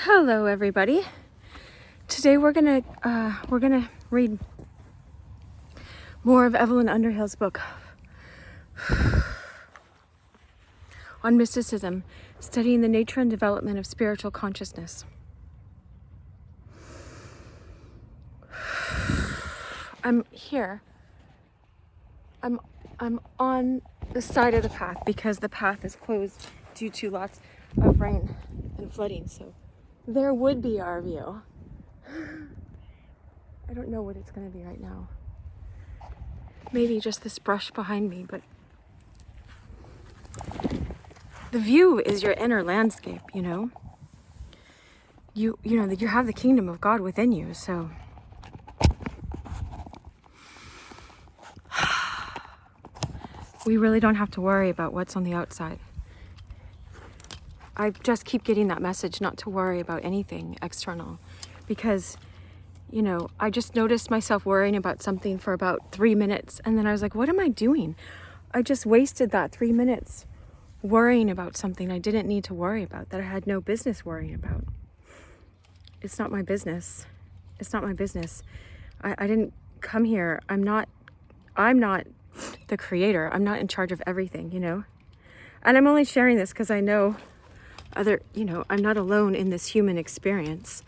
Hello, everybody. Today we're gonna read more of Evelyn Underhill's book on mysticism, studying the nature and development of spiritual consciousness. I'm here. I'm on the side of the path because the path is closed due to lots of rain and flooding. So there would be our view. I don't know what it's going to be right now. Maybe just this brush behind me, but the view is your inner landscape, you know. You know that you have the kingdom of God within you, so we really don't have to worry about what's on the outside. I just keep getting that message not to worry about anything external because, you know, I just noticed myself worrying about something for about 3 minutes. And then I was like, what am I doing? I just wasted that 3 minutes worrying about something I didn't need to worry about, that I had no business worrying about. It's not my business. It's not my business. I didn't come here. I'm not the creator. I'm not in charge of everything, you know? And I'm only sharing this because I know I'm not alone in this human experience.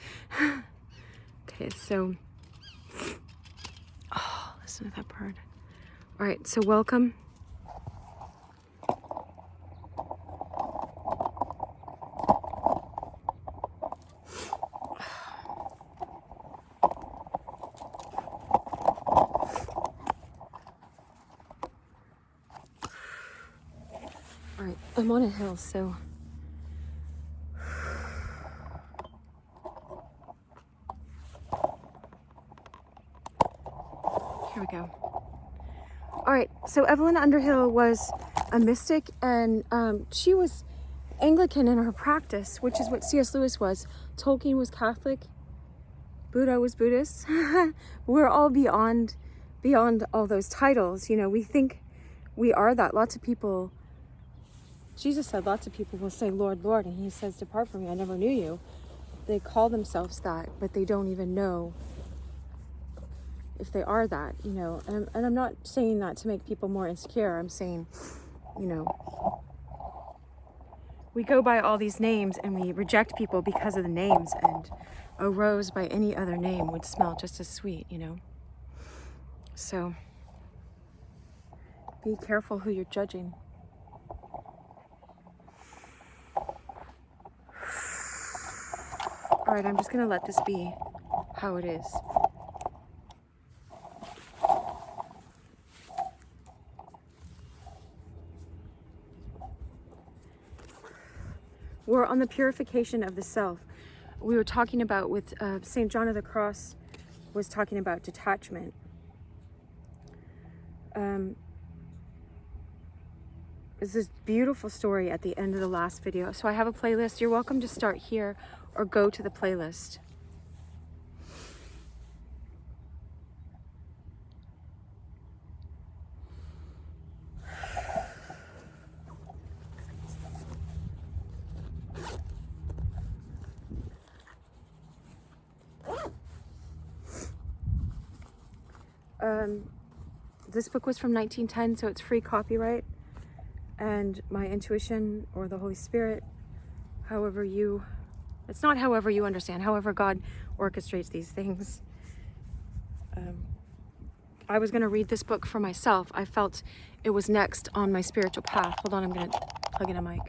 Okay, so, listen to that bird. All right, so welcome. All right, I'm on a hill, so here we go. All right, so Evelyn Underhill was a mystic, and she was Anglican in her practice, which is what C.S. Lewis was. Tolkien was Catholic. Buddha was Buddhist. We're all beyond all those titles. You know, we think we are that. Lots of people, Jesus said, lots of people will say, Lord, Lord, and he says, depart from me, I never knew you. They call themselves that, but they don't even know if they are that, you know. And I'm not saying that to make people more insecure. I'm saying, you know, we go by all these names and we reject people because of the names, and a rose by any other name would smell just as sweet, you know. So be careful who you're judging. All right, I'm just gonna let this be how it is. We're on the purification of the self. We were talking about with St. John of the Cross was talking about detachment. There's this beautiful story at the end of the last video. So I have a playlist. You're welcome to start here or go to the playlist. This book was from 1910, so it's free copyright. And my intuition or the Holy Spirit, it's not however you understand, however God orchestrates these things. I was going to read this book for myself. I felt it was next on my spiritual path. Hold on, I'm going to plug in a mic.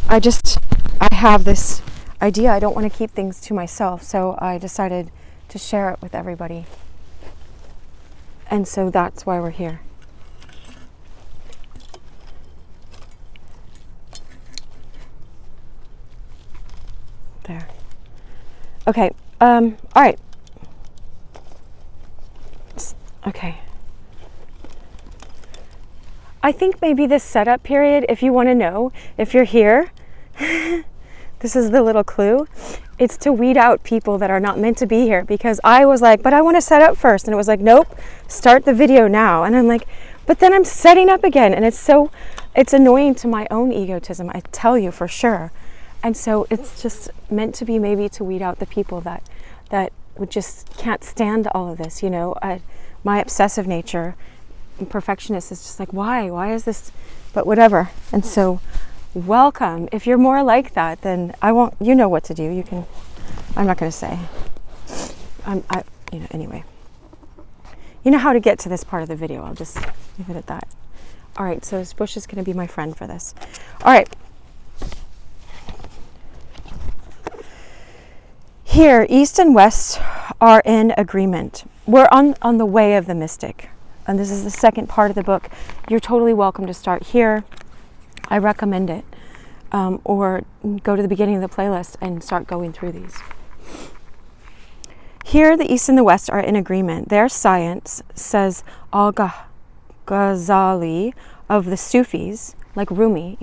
I have this idea. I don't want to keep things to myself, so I decided to share it with everybody. And so that's why we're here. There. Okay. All right. Okay. I think maybe this setup period, if you want to know, if you're here, this is the little clue. It's to weed out people that are not meant to be here, because I was like, but I want to set up first. And it was like, nope, start the video now. And I'm like, but then I'm setting up again. And it's so it's annoying to my own egotism, I tell you for sure. And so it's just meant to be maybe to weed out the people that would just can't stand all of this, my obsessive nature and perfectionist is just like, why is this, but whatever. And so welcome. If you're more like that, then I won't, you know what to do. You can, I'm not going to say, anyway, you know how to get to this part of the video. I'll just leave it at that. All right. So this bush is going to be my friend for this. All right. Here, East and West are in agreement. We're on the way of the mystic. And this is the second part of the book. You're totally welcome to start here. I recommend it. Or go to the beginning of the playlist and start going through these. Here, the East and the West are in agreement. Their science, says Al-Ghazali of the Sufis, like Rumi,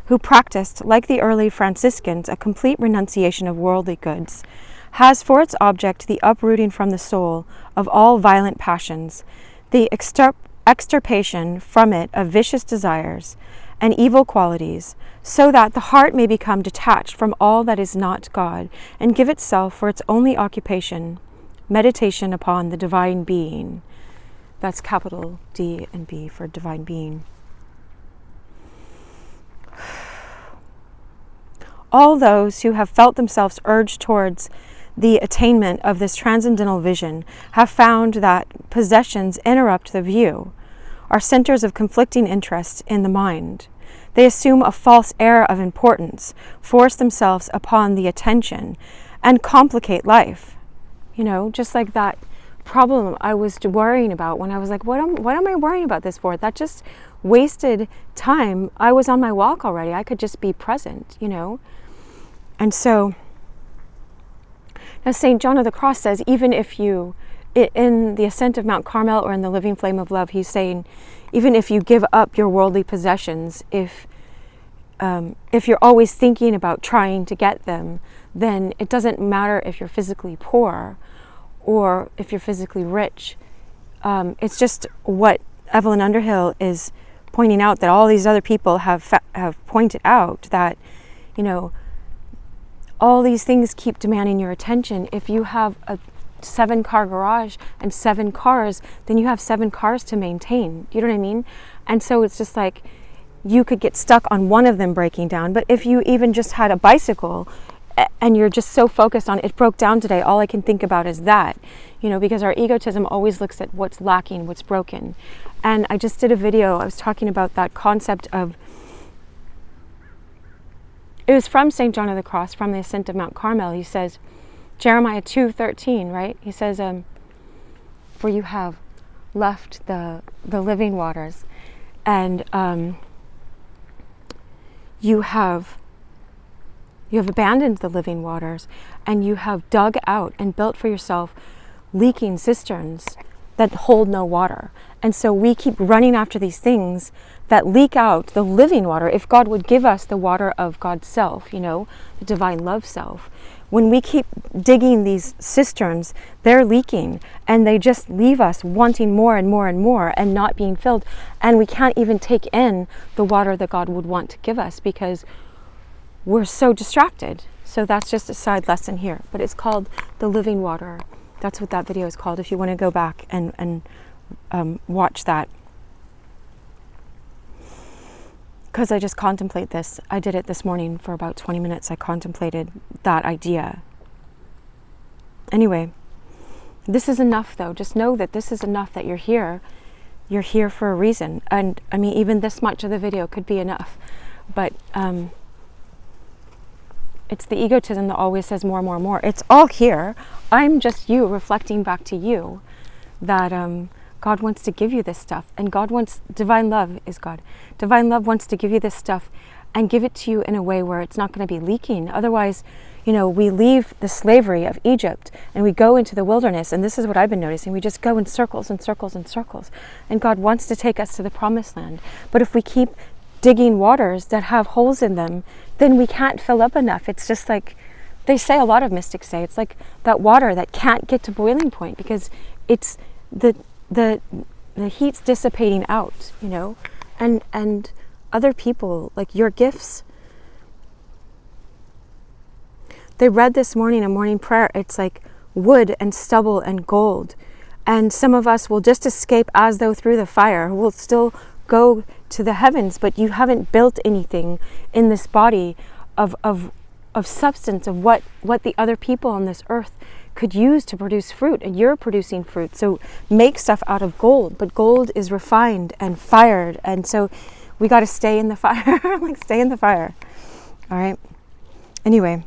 who practiced, like the early Franciscans, a complete renunciation of worldly goods, has for its object the uprooting from the soul of all violent passions, the extirpation from it of vicious desires and evil qualities, so that the heart may become detached from all that is not God, and give itself for its only occupation, meditation upon the divine being. That's capital D and B for divine being. All those who have felt themselves urged towards the attainment of this transcendental vision have found that possessions interrupt the view, are centers of conflicting interest in the mind. They assume a false air of importance, force themselves upon the attention, and complicate life. Just like that problem I was worrying about when I was like, what am I worrying about this for? That just wasted time. I was on my walk already. I could just be present, And so, now St. John of the Cross says, even if you, in the ascent of Mount Carmel or in the living flame of love, he's saying, even if you give up your worldly possessions, if you're always thinking about trying to get them, then it doesn't matter if you're physically poor or if you're physically rich. It's just what Evelyn Underhill is pointing out, that all these other people have pointed out, that, all these things keep demanding your attention. If you have a 7-car garage and 7 cars, then you have 7 cars to maintain. You know what I mean? And so it's just like you could get stuck on one of them breaking down. But if you even just had a bicycle and you're just so focused on it broke down today, all I can think about is that, because our egotism always looks at what's lacking, what's broken. And I just did a video. I was talking about that concept of, it was from St. John of the Cross, from the ascent of Mount Carmel. He says, Jeremiah 2:13, right? He says, for you have left the living waters, and you have abandoned the living waters, and you have dug out and built for yourself leaking cisterns that hold no water. And so we keep running after these things that leak out the living water. If God would give us the water of God's self, the divine love self, when we keep digging these cisterns, they're leaking, and they just leave us wanting more and more and more and not being filled. And we can't even take in the water that God would want to give us because we're so distracted. So that's just a side lesson here, but it's called the living water. That's what that video is called, if you want to go back and watch that. Because I just contemplate this. I did it this morning for about 20 minutes. I contemplated that idea. Anyway, this is enough though. Just know that this is enough, that you're here. You're here for a reason. And I mean, even this much of the video could be enough. But it's the egotism that always says more, more, more. It's all here. I'm just you reflecting back to you that God wants to give you this stuff, and divine love is God. Divine love wants to give you this stuff and give it to you in a way where it's not going to be leaking. Otherwise, we leave the slavery of Egypt and we go into the wilderness, and this is what I've been noticing. We just go in circles and circles and circles, and God wants to take us to the promised land. But if we keep digging waters that have holes in them, then we can't fill up enough. It's just like they say, a lot of mystics say, it's like that water that can't get to boiling point because it's the heat's dissipating out, and other people, like your gifts. They read this morning a morning prayer. It's like wood and stubble and gold. And some of us will just escape as though through the fire. We'll still go to the heavens, but you haven't built anything in this body of substance, of what the other people on this earth could use to produce fruit, and you're producing fruit. So make stuff out of gold, but gold is refined and fired, and so we got to stay in the fire, like stay in the fire. All right. Anyway,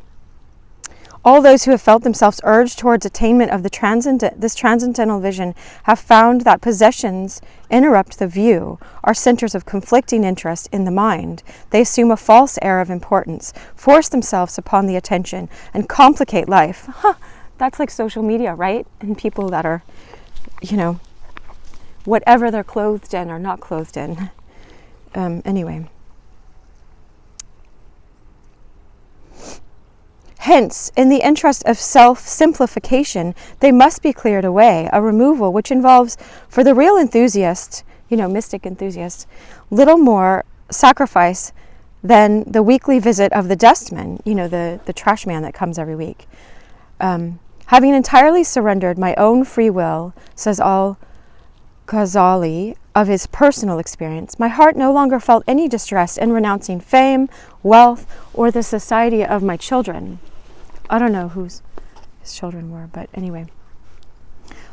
all those who have felt themselves urged towards attainment of this transcendental vision have found that possessions interrupt the view, are centers of conflicting interest in the mind. They assume a false air of importance, force themselves upon the attention, and complicate life. That's like social media, right? And people that are, whatever they're clothed in or not clothed in. Anyway. Hence, in the interest of self-simplification, they must be cleared away, a removal which involves, for the real enthusiast, mystic enthusiast, little more sacrifice than the weekly visit of the dustman, the trash man that comes every week. Having entirely surrendered my own free will, says Al-Ghazali, of his personal experience, my heart no longer felt any distress in renouncing fame, wealth, or the society of my children. I don't know whose his children were, but anyway.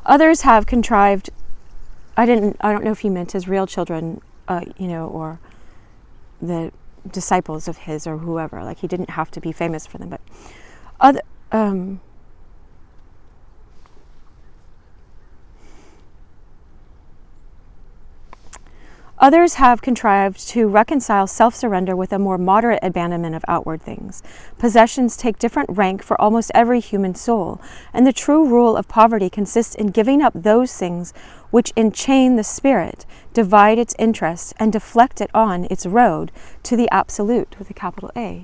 Others have contrived, I don't know if he meant his real children, or the disciples of his or whoever. Like, he didn't have to be famous for them, but others have contrived to reconcile self-surrender with a more moderate abandonment of outward things. Possessions take different rank for almost every human soul, and the true rule of poverty consists in giving up those things which enchain the spirit, divide its interests, and deflect it on its road to the absolute, with a capital A,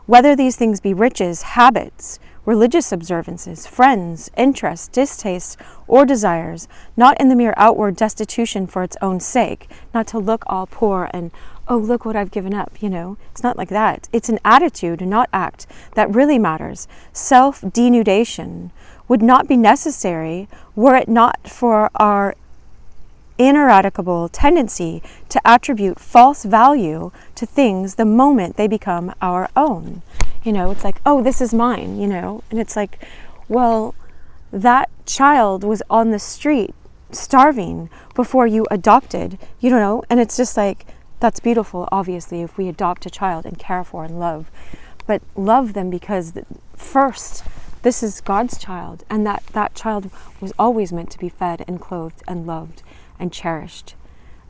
Whether these things be riches, habits, religious observances, friends, interests, distastes, or desires, not in the mere outward destitution for its own sake, not to look all poor and, oh, look what I've given up, It's not like that. It's an attitude, not act, that really matters. Self-denudation would not be necessary were it not for our ineradicable tendency to attribute false value to things the moment they become our own. It's like, oh, this is mine, and it's like, well, that child was on the street starving before you adopted, and it's just like, that's beautiful, obviously, if we adopt a child and care for and love, but love them because first, this is God's child, and that child was always meant to be fed and clothed and loved and cherished.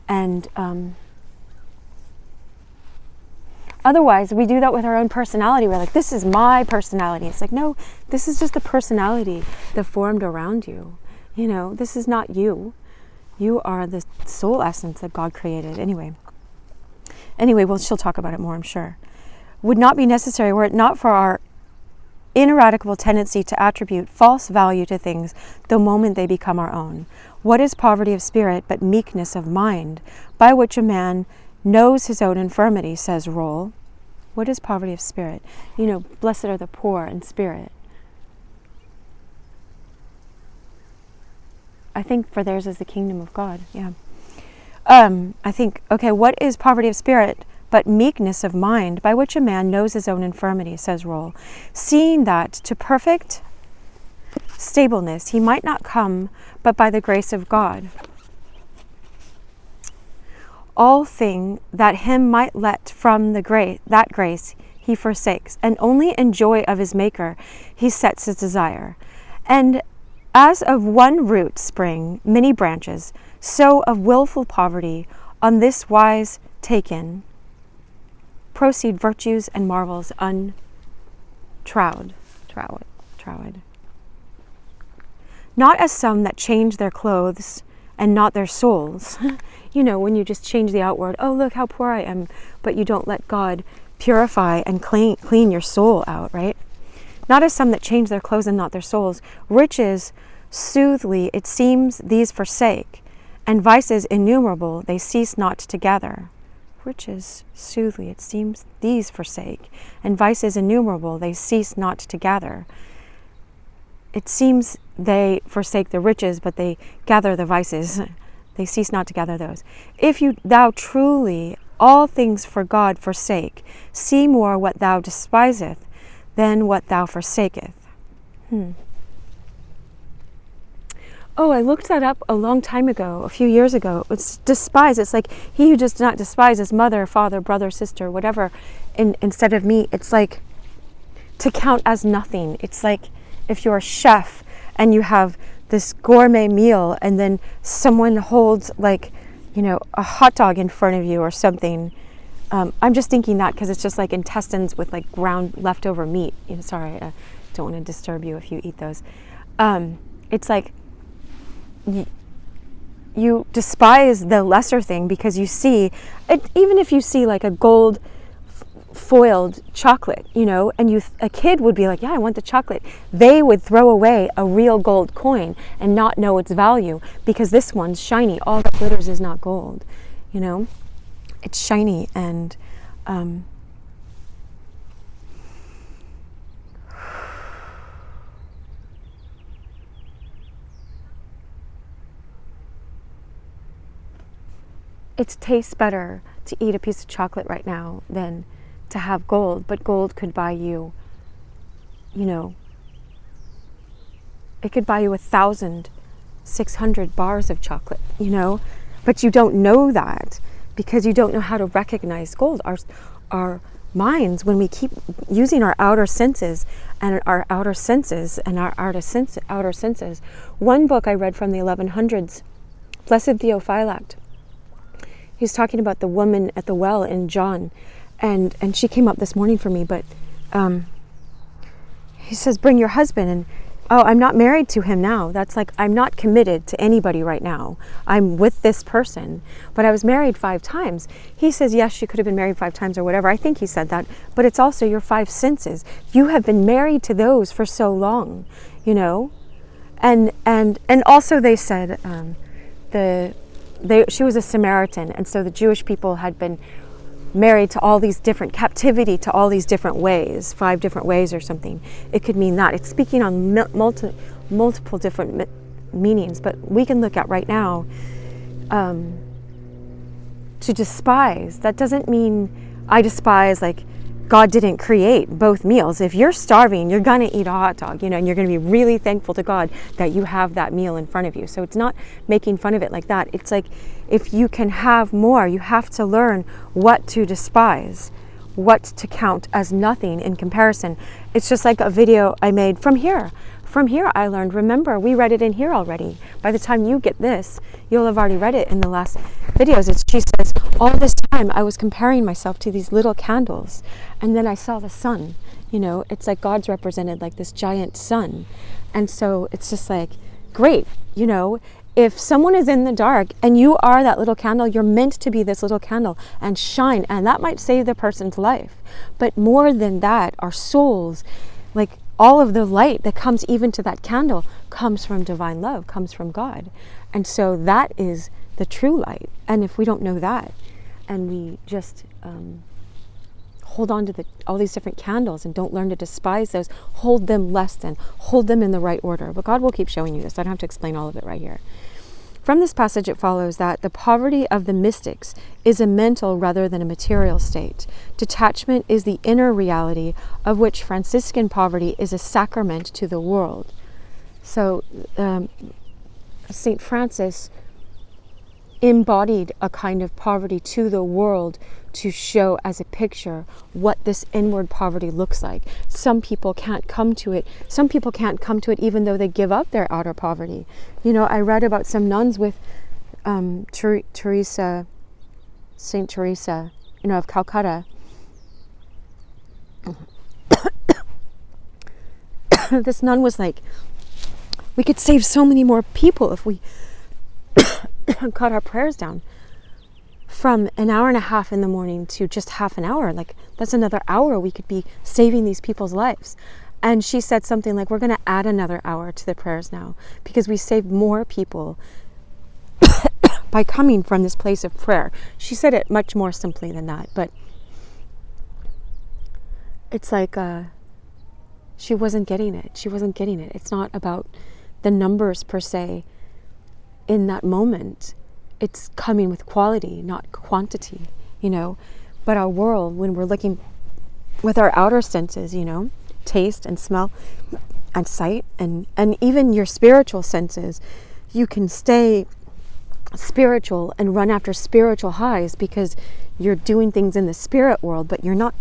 And otherwise, we do that with our own personality. We're like, this is my personality. It's like, no, this is just the personality that formed around you. This is not you. You are the soul essence that God created. Anyway, well, she'll talk about it more, I'm sure. Would not be necessary were it not for our ineradicable tendency to attribute false value to things the moment they become our own. What is poverty of spirit but meekness of mind, by which a man knows his own infirmity, says Roll. What is poverty of spirit? Blessed are the poor in spirit. I think for theirs is the kingdom of God, yeah. I think, okay, what is poverty of spirit but meekness of mind, by which a man knows his own infirmity, says Roll, seeing that to perfect stableness he might not come but by the grace of God. All thing that him might let from that grace he forsakes, and only in joy of his Maker he sets his desire. And as of one root spring many branches, so of willful poverty on this wise taken, proceed virtues and marvels untrowed. Not as some that change their clothes and not their souls. When you just change the outward, oh, look how poor I am, but you don't let God purify and clean your soul out, right? Not as some that change their clothes and not their souls. Riches, soothly, it seems, these forsake, and vices innumerable they cease not to gather. riches soothly, it seems these forsake, and vices innumerable they cease not to gather. It seems they forsake the riches, but they gather the vices. They cease not to gather those. If thou truly all things for God forsake, see more what thou despiseth than what thou forsaketh. Oh, I looked that up a long time ago, a few years ago. It's despise. It's like he who does not despise his mother, father, brother, sister, whatever, instead of me. It's like to count as nothing. It's like if you're a chef and you have this gourmet meal and then someone holds like, a hot dog in front of you or something. I'm just thinking that because it's just like intestines with like ground leftover meat. Sorry, I don't want to disturb you if you eat those. It's like you despise the lesser thing because you see it, even if you see like a gold foiled chocolate, and a kid would be like, yeah, I want the chocolate. They would throw away a real gold coin and not know its value because this one's shiny. All that glitters is not gold, it's shiny. And it tastes better to eat a piece of chocolate right now than to have gold, but gold could buy you, it could buy you 1,600 bars of chocolate, but you don't know that because you don't know how to recognize gold. Our minds, when we keep using our outer senses and our outer senses and our outer senses. One book I read from the 1100s, Blessed Theophylact, he's talking about the woman at the well in John. And she came up this morning for me, but he says, bring your husband. And, I'm not married to him now. That's like, I'm not committed to anybody right now. I'm with this person, but I was married 5 times. He says, yes, she could have been married 5 times or whatever. I think he said that, but it's also your 5 senses. You have been married to those for so long, and also they said, she was a Samaritan. And so the Jewish people had been married to all these different captivity to all these different ways, 5 different ways or something. It could mean that. It's speaking on multiple different meanings, but we can look at right now to despise. That doesn't mean I despise like God didn't create both meals. If you're starving, you're going to eat a hot dog, and you're going to be really thankful to God that you have that meal in front of you. So it's not making fun of it like that. It's like if you can have more, you have to learn what to despise, what to count as nothing in comparison. It's just like a video I made from here. From here I learned, remember, we read it in here already. By the time you get this, you'll have already read it in the last videos. She says, all this time I was comparing myself to these little candles, and then I saw the sun. It's like God's represented like this giant sun. And so it's just like, great, if someone is in the dark and you are that little candle, you're meant to be this little candle and shine, and that might save the person's life. But more than that, our souls, like all of the light that comes even to that candle comes from divine love, comes from God. And so that is the true light. And if we don't know that, and we just hold on to all these different candles and don't learn to despise those, hold them less than, hold them in the right order. But God will keep showing you this. I don't have to explain all of it right here. From this passage, it follows that the poverty of the mystics is a mental rather than a material state. Detachment is the inner reality, of which Franciscan poverty is a sacrament to the world. So St. Francis embodied a kind of poverty to the world to show as a picture what this inward poverty looks like. Some people can't come to it. Some people can't come to it even though they give up their outer poverty. I read about some nuns with Teresa, Saint Teresa, of Calcutta. This nun was like, we could save so many more people if we cut our prayers down from an hour and a half in the morning to just half an hour. Like, that's another hour we could be saving these people's lives. And she said something like, we're going to add another hour to the prayers now because we saved more people by coming from this place of prayer. She said it much more simply than that, but it's like she wasn't getting it. It's not about the numbers per se in that moment. It's coming with quality, not quantity, But our world, when we're looking with our outer senses, taste and smell and sight and even your spiritual senses, you can stay spiritual and run after spiritual highs because you're doing things in the spirit world, but you're not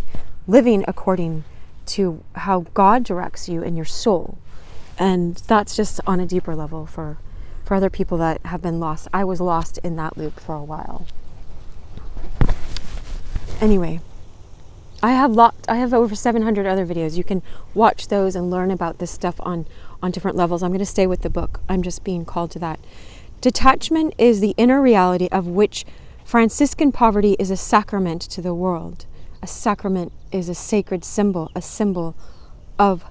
living according to how God directs you in your soul. And that's just on a deeper level for other people that have been lost. I was lost in that loop for a while. Anyway, I have over 700 other videos. You can watch those and learn about this stuff on different levels. I'm going to stay with the book. I'm just being called to that. Detachment is the inner reality of which Franciscan poverty is a sacrament to the world. A sacrament is a sacred symbol, a symbol of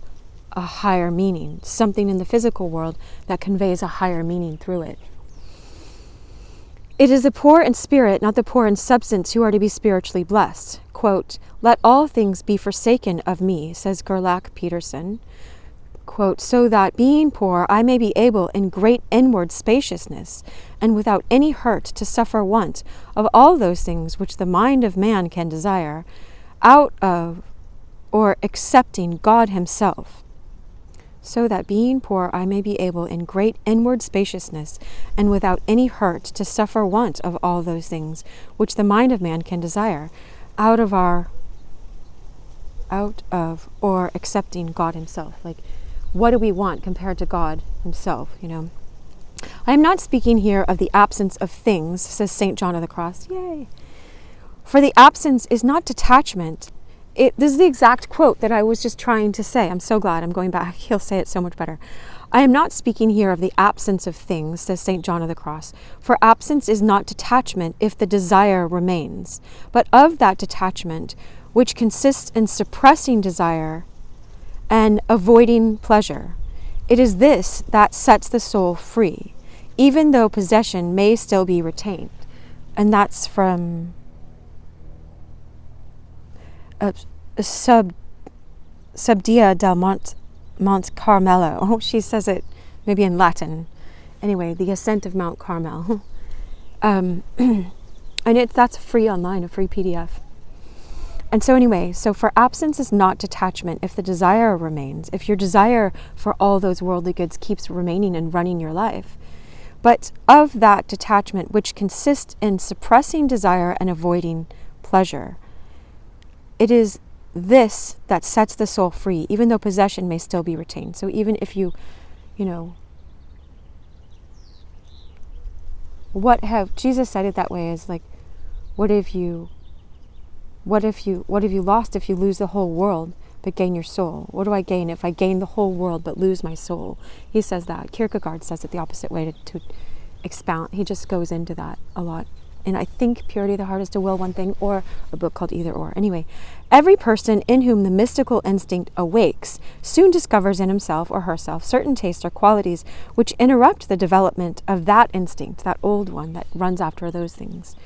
a higher meaning, something in the physical world that conveys a higher meaning through it. It is the poor in spirit, not the poor in substance, who are to be spiritually blessed. Quote, "Let all things be forsaken of me," says Gerlach Peterson. Quote, "so that being poor, I may be able in great inward spaciousness and without any hurt to suffer want of all those things which the mind of man can desire, out of or excepting God himself. So that being poor, I may be able in great inward spaciousness and without any hurt to suffer want of all those things which the mind of man can desire, out of or accepting God himself." Like, what do we want compared to God himself, I am not speaking here of the absence of things, says St. John of the Cross. Yay! For the absence is not detachment. This is the exact quote that I was just trying to say. I'm so glad I'm going back. He'll say it so much better. I am not speaking here of the absence of things, says St. John of the Cross. For absence is not detachment if the desire remains, but of that detachment which consists in suppressing desire and avoiding pleasure. It is this that sets the soul free, even though possession may still be retained. And that's from Subdia del Mont Carmelo. Oh, she says it maybe in Latin. Anyway, the ascent of Mount Carmel. And that's free online, a free PDF. And so anyway, for absence is not detachment if the desire remains, if your desire for all those worldly goods keeps remaining and running your life. But of that detachment which consists in suppressing desire and avoiding pleasure. It is this that sets the soul free, even though possession may still be retained. So even if Jesus said it that way, is like, what have you lost if you lose the whole world but gain your soul? What do I gain if I gain the whole world but lose my soul? He says that. Kierkegaard says it the opposite way to expound. He just goes into that a lot. And I think Purity of the Heart is to will one thing, or a book called Either Or. Anyway, every person in whom the mystical instinct awakes soon discovers in himself or herself certain tastes or qualities which interrupt the development of that instinct, that old one that runs after those things.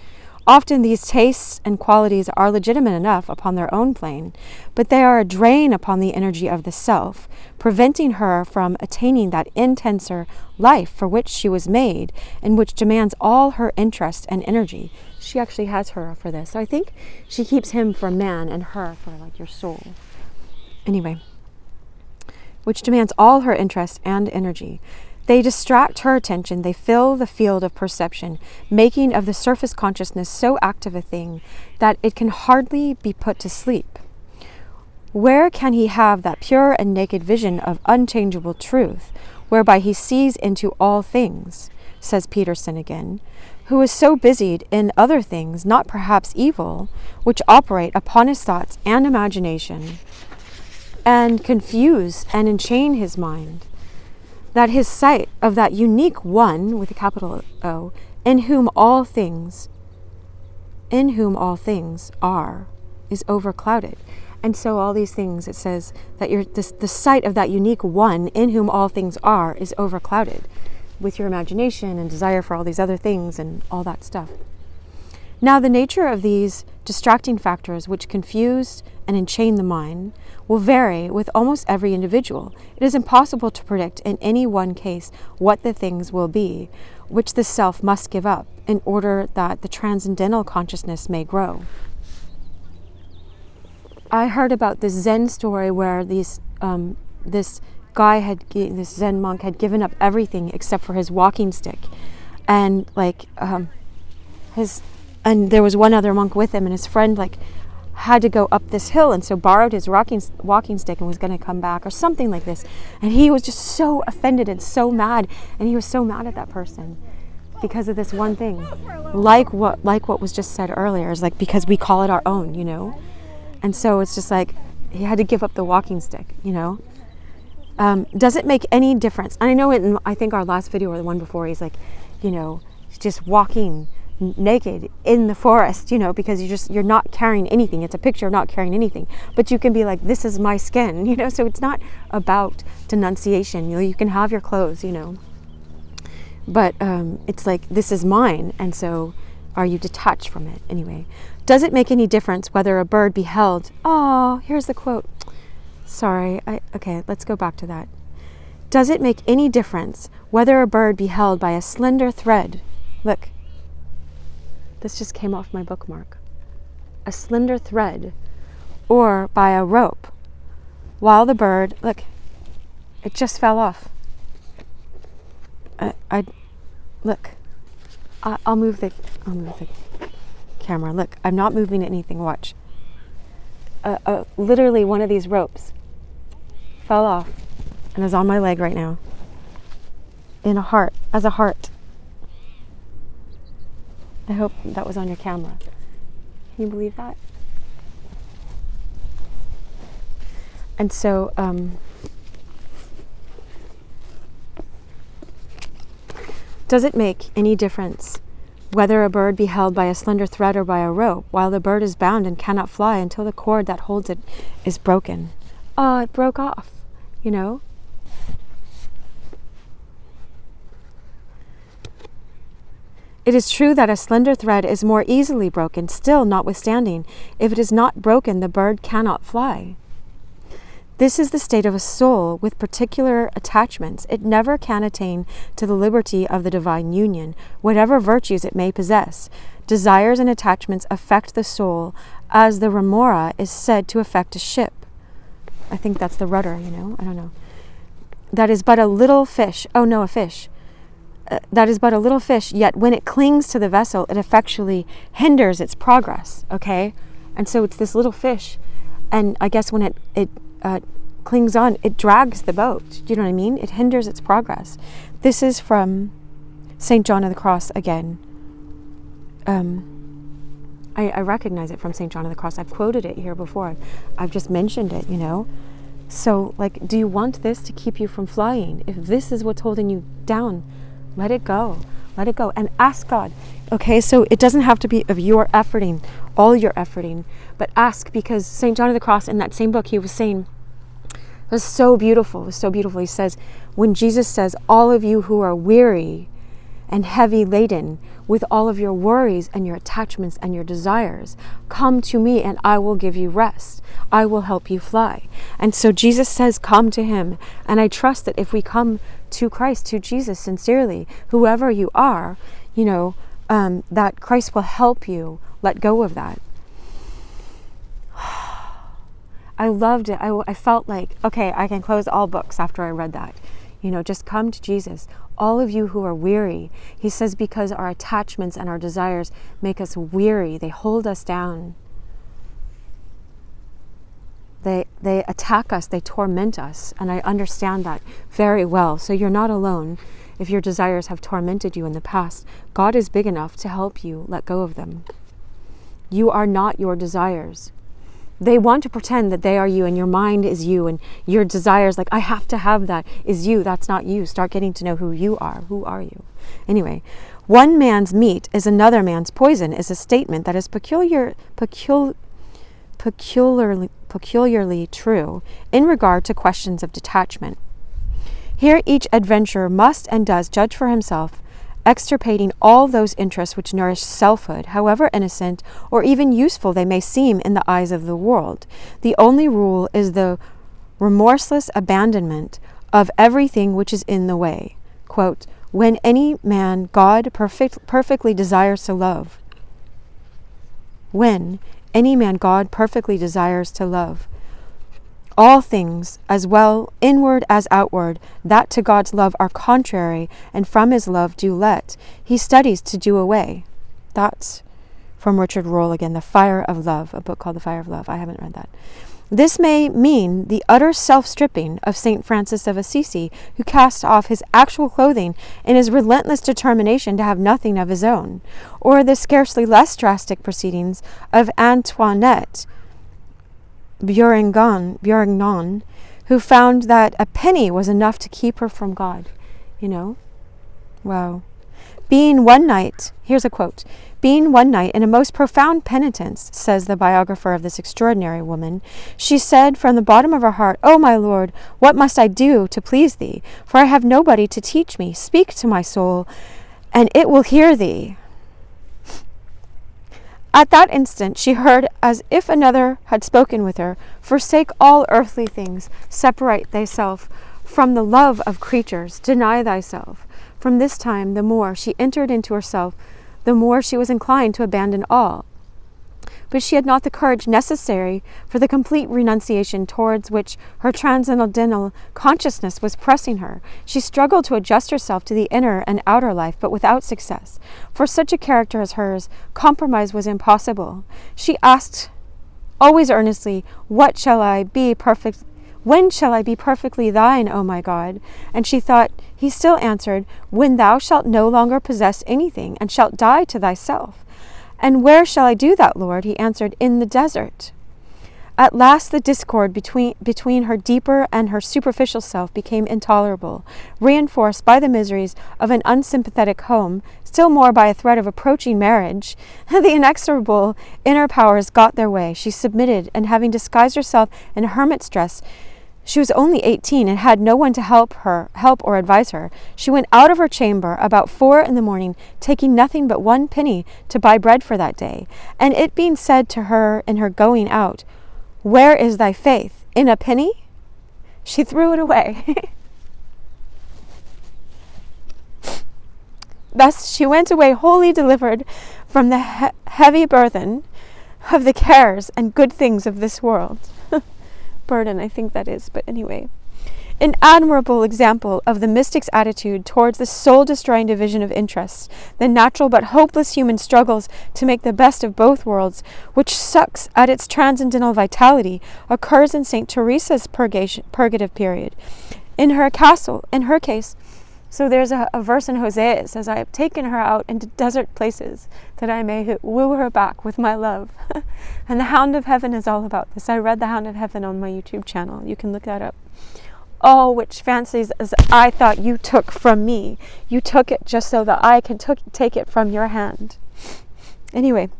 Often these tastes and qualities are legitimate enough upon their own plane, but they are a drain upon the energy of the self, preventing her from attaining that intenser life for which she was made and which demands all her interest and energy. She actually has her for this. So I think she keeps him for man and her for like your soul. Anyway, which demands all her interest and energy. They distract her attention, they fill the field of perception, making of the surface consciousness so active a thing that it can hardly be put to sleep. Where can he have that pure and naked vision of unchangeable truth, whereby he sees into all things, says Peterson again, who is so busied in other things, not perhaps evil, which operate upon his thoughts and imagination, and confuse and enchain his mind, that his sight of that unique one, with a capital O, in whom all things are, is overclouded. And so all these things, it says that the sight of that unique one in whom all things are is overclouded. with your imagination and desire for all these other things and all that stuff. Now, the nature of these distracting factors which confuse and enchain the mind will vary with almost every individual. It is impossible to predict in any one case what the things will be, which the self must give up in order that the transcendental consciousness may grow. I heard about this Zen story where this Zen monk had given up everything except for his walking stick, and and there was one other monk with him, and his friend had to go up this hill, and so borrowed his walking stick and was going to come back or something like this, and he was just so offended and so mad, and he was so mad at that person because of this one thing, like what was just said earlier, is because we call it our own, and so it's just he had to give up the walking stick, Does it make any difference? And I know I think our last video or the one before, he's just walking naked in the forest, because you're not carrying anything. It's a picture of not carrying anything, but you can be this is my skin, so it's not about denunciation. You can have your clothes, but it's this is mine, and so are you detached from it? Anyway, does it make any difference whether a bird be held? Oh, here's the quote. Sorry, okay, let's go back to that. Does it make any difference whether a bird be held by a slender thread? Look, this just came off my bookmark. A slender thread, or by a rope, while the bird, look, it just fell off. I'll move the camera. Look, I'm not moving anything. Watch. Literally one of these ropes fell off and is on my leg right now. As a heart. I hope that was on your camera. Can you believe that? And so, does it make any difference whether a bird be held by a slender thread or by a rope, while the bird is bound and cannot fly until the cord that holds it is broken? It broke off, It is true that a slender thread is more easily broken. Still, notwithstanding, if it is not broken, the bird cannot fly. This is the state of a soul with particular attachments. It never can attain to the liberty of the divine union, whatever virtues it may possess. Desires and attachments affect the soul, as the remora is said to affect a ship. I think that's the rudder, I don't know. That is but a little fish. A fish. That is but a little fish, yet when it clings to the vessel, it effectually hinders its progress, okay? And so it's this little fish, and I guess when it clings on, it drags the boat. Do you know what I mean? It hinders its progress. This is from St. John of the Cross again. I recognize it from St. John of the Cross. I've quoted it here before. I've just mentioned it, So, do you want this to keep you from flying? If this is what's holding you down, let it go. Let it go. And ask God. Okay, so it doesn't have to be of your efforting, all your efforting, but ask, because St. John of the Cross, in that same book, he was saying, it was so beautiful. It was so beautiful. He says, when Jesus says, all of you who are weary and heavy laden with all of your worries and your attachments and your desires, come to me and I will give you rest. I will help you fly. And so Jesus says, come to him. And I trust that if we come to Christ, to Jesus sincerely, whoever you are, that Christ will help you let go of that. I loved it. I felt okay, I can close all books after I read that. Just come to Jesus. All of you who are weary, he says, because our attachments and our desires make us weary. They hold us down. They attack us. They torment us. And I understand that very well. So you're not alone if your desires have tormented you in the past. God is big enough to help you let go of them. You are not your desires. They want to pretend that they are you and your mind is you and your desires, I have to have that, is you. That's not you. Start getting to know who you are. Who are you? Anyway, one man's meat is another man's poison is a statement that is peculiarly true in regard to questions of detachment. Here each adventurer must and does judge for himself, extirpating all those interests which nourish selfhood, however innocent or even useful they may seem in the eyes of the world. The only rule is the remorseless abandonment of everything which is in the way. Quote, when any man God perfectly desires to love. When any man God perfectly desires to love. All things, as well inward as outward, that to God's love are contrary, and from his love do let, he studies to do away. That's from Richard Rolle again, The Fire of Love, a book called The Fire of Love. I haven't read that. This may mean the utter self-stripping of St. Francis of Assisi, who cast off his actual clothing in his relentless determination to have nothing of his own, or the scarcely less drastic proceedings of Antoinette Bourignon, who found that a penny was enough to keep her from God. You know? Wow. Being one night, here's a quote, being one night in a most profound penitence, says the biographer of this extraordinary woman, she said from the bottom of her heart, O my Lord, what must I do to please thee? For I have nobody to teach me. Speak to my soul, and it will hear thee. At that instant she heard as if another had spoken with her, forsake all earthly things, separate thyself from the love of creatures, deny thyself. From this time, the more she entered into herself, the more she was inclined to abandon all. But she had not the courage necessary for the complete renunciation towards which her transcendental consciousness was pressing her. She struggled to adjust herself to the inner and outer life, but without success. For such a character as hers, compromise was impossible. She asked always earnestly, when shall I be perfectly thine, O my God? And she thought, he still answered, when thou shalt no longer possess anything, and shalt die to thyself. And where shall I do that, Lord? He answered, in the desert. At last the discord between her deeper and her superficial self became intolerable, reinforced by the miseries of an unsympathetic home, still more by a threat of approaching marriage. The inexorable inner powers got their way. She submitted, and having disguised herself in hermit's dress, she was only 18 and had no one to help or advise her. She went out of her chamber about 4 a.m, taking nothing but 1 penny to buy bread for that day. And it being said to her in her going out, where is thy faith? In a penny? She threw it away. Thus she went away wholly delivered from the heavy burthen of the cares and good things of this world. Burden, I think that is, but anyway. An admirable example of the mystic's attitude towards the soul-destroying division of interests, the natural but hopeless human struggles to make the best of both worlds, which sucks at its transcendental vitality, occurs in St. Teresa's purgative period. In her case, so there's a verse in Hosea. It says, I have taken her out into desert places that I may woo her back with my love. And the Hound of Heaven is all about this. I read the Hound of Heaven on my YouTube channel. You can look that up. All which fancies as I thought you took from me. You took it just so that I could take it from your hand. Anyway,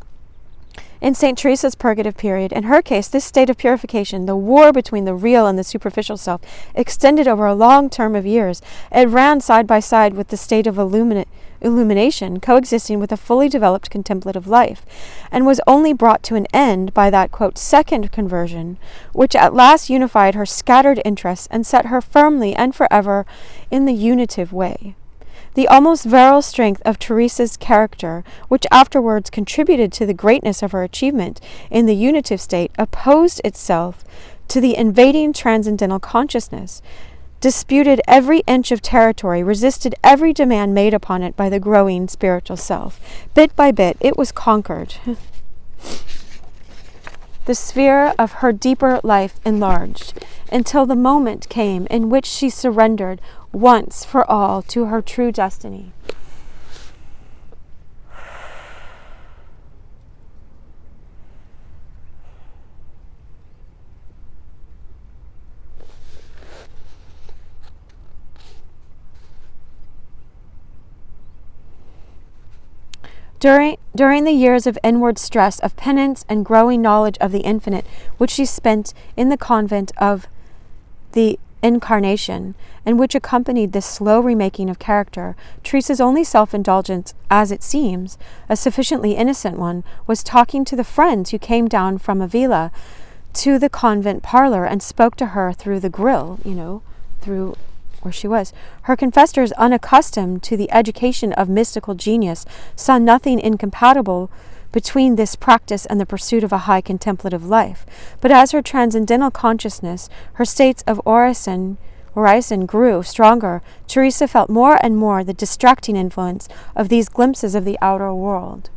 in St. Teresa's purgative period, in her case, this state of purification, the war between the real and the superficial self, extended over a long term of years. It ran side by side with the state of illumination, coexisting with a fully developed contemplative life, and was only brought to an end by that, quote, second conversion, which at last unified her scattered interests and set her firmly and forever in the unitive way. The almost virile strength of Teresa's character, which afterwards contributed to the greatness of her achievement in the unitive state, opposed itself to the invading transcendental consciousness, disputed every inch of territory, resisted every demand made upon it by the growing spiritual self. Bit by bit, it was conquered. The sphere of her deeper life enlarged, until the moment came in which she surrendered once for all to her true destiny. During the years of inward stress, of penance and growing knowledge of the infinite, which she spent in the convent of the incarnation, and which accompanied this slow remaking of character, Teresa's only self-indulgence, as it seems, a sufficiently innocent one, was talking to the friends who came down from Avila to the convent parlor and spoke to her through the grill, through where she was. Her confessors, unaccustomed to the education of mystical genius, saw nothing incompatible between this practice and the pursuit of a high contemplative life. But as her transcendental consciousness, her states of orison grew stronger, Teresa felt more and more the distracting influence of these glimpses of the outer world.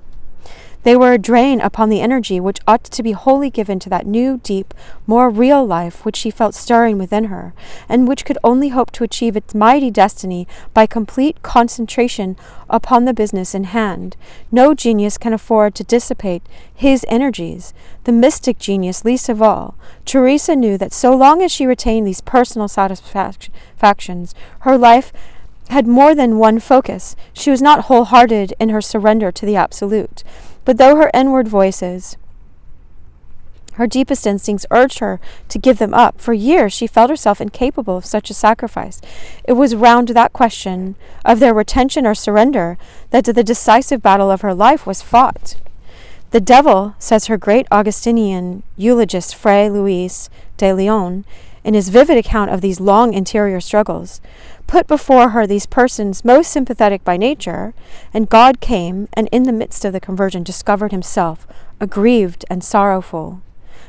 They were a drain upon the energy which ought to be wholly given to that new, deep, more real life which she felt stirring within her, and which could only hope to achieve its mighty destiny by complete concentration upon the business in hand. No genius can afford to dissipate his energies, the mystic genius least of all. Teresa knew that so long as she retained these personal satisfactions, her life had more than one focus. She was not wholehearted in her surrender to the absolute. But though her inward voices, her deepest instincts urged her to give them up, for years she felt herself incapable of such a sacrifice. It was round that question of their retention or surrender that the decisive battle of her life was fought. The devil, says her great Augustinian eulogist Fray Luis de Leon, in his vivid account of these long interior struggles, put before her these persons most sympathetic by nature, and God came, and in the midst of the conversion discovered himself aggrieved and sorrowful.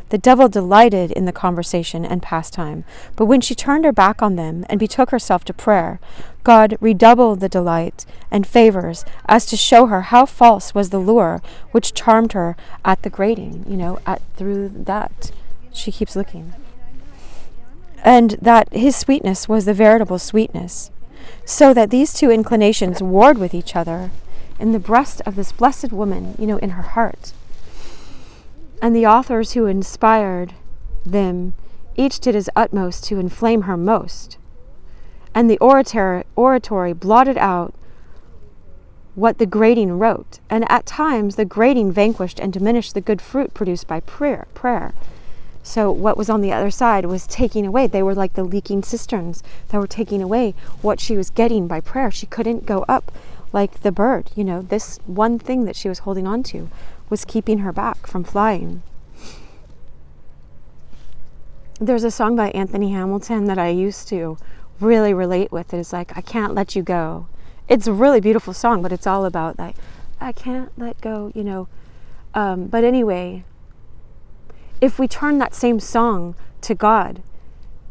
The devil delighted in the conversation and pastime, but when she turned her back on them and betook herself to prayer, God redoubled the delight and favors as to show her how false was the lure which charmed her at the grating, through that. She keeps looking. And that his sweetness was the veritable sweetness, so that these two inclinations warred with each other in the breast of this blessed woman, in her heart. And the authors who inspired them each did his utmost to inflame her most. And the oratory blotted out what the grating wrote, and at times the grating vanquished and diminished the good fruit produced by prayer. So what was on the other side was taking away. They were like the leaking cisterns that were taking away what she was getting by prayer. She couldn't go up like the bird. This one thing that she was holding on to was keeping her back from flying. There's a song by Anthony Hamilton that I used to really relate with. It is like, I can't let you go. It's a really beautiful song, but it's all about like, I can't let go, But anyway, if we turn that same song to God,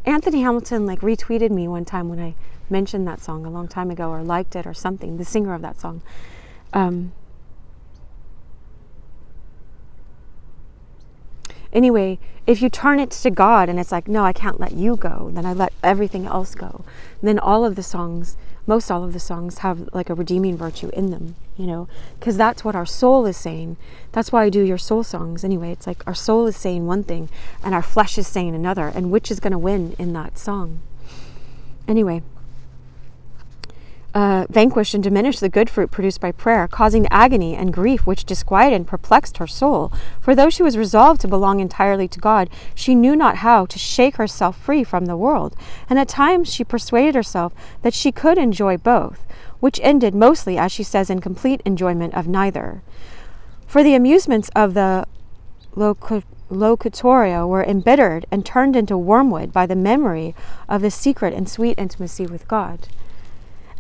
Anthony Hamilton retweeted me one time when I mentioned that song a long time ago, or liked it or something, the singer of that song. Anyway, if you turn it to God and it's like, no, I can't let you go, then I let everything else go. And then most all of the songs have like a redeeming virtue in them, because that's what our soul is saying. That's why I do your soul songs anyway. It's like our soul is saying one thing and our flesh is saying another, and which is going to win in that song? Anyway, vanquished and diminished the good fruit produced by prayer, causing agony and grief which disquieted and perplexed her soul. For though she was resolved to belong entirely to God, she knew not how to shake herself free from the world, and at times she persuaded herself that she could enjoy both, which ended mostly, as she says, in complete enjoyment of neither. For the amusements of the locutorio were embittered and turned into wormwood by the memory of the secret and sweet intimacy with God.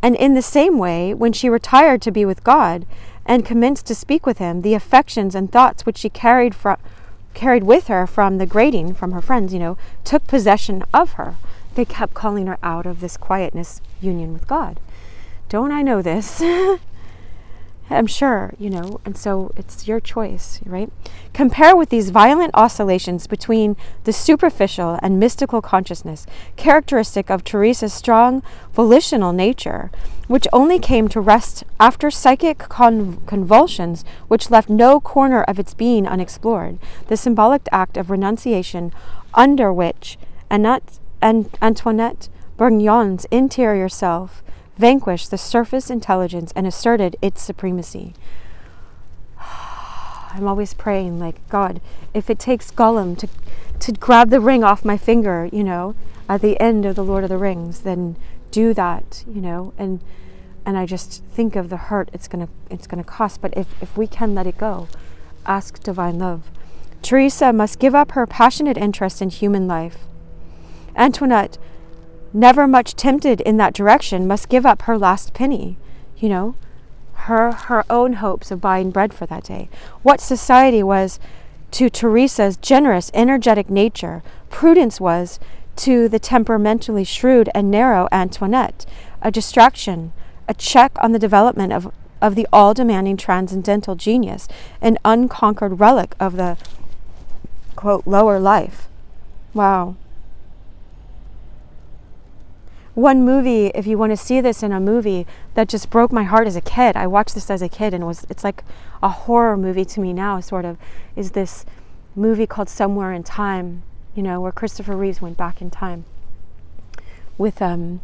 And in the same way, when she retired to be with God and commenced to speak with him, the affections and thoughts which she carried with her from the grating, from her friends, took possession of her. They kept calling her out of this quietness union with God. Don't I know this? I'm sure, and so it's your choice, right? Compare with these violent oscillations between the superficial and mystical consciousness, characteristic of Teresa's strong volitional nature, which only came to rest after psychic convulsions which left no corner of its being unexplored, the symbolic act of renunciation under which Antoinette Bourgon's interior self vanquished the surface intelligence and asserted its supremacy. I'm always praying, like, God, if it takes Gollum to grab the ring off my finger, at the end of the Lord of the Rings, then do that, and I just think of the hurt it's gonna cost. But if we can let it go, ask divine love. Teresa must give up her passionate interest in human life. Antoinette, never much tempted in that direction, must give up her last penny, her own hopes of buying bread for that day. What society was to Teresa's generous, energetic nature, prudence was to the temperamentally shrewd and narrow Antoinette, a distraction, a check on the development of the all-demanding transcendental genius, an unconquered relic of the, quote, lower life. Wow. One movie, if you want to see this in a movie, that just broke my heart as a kid. I watched this as a kid, and it's like a horror movie to me now, sort of, is this movie called Somewhere in Time, where Christopher Reeves went back in time with and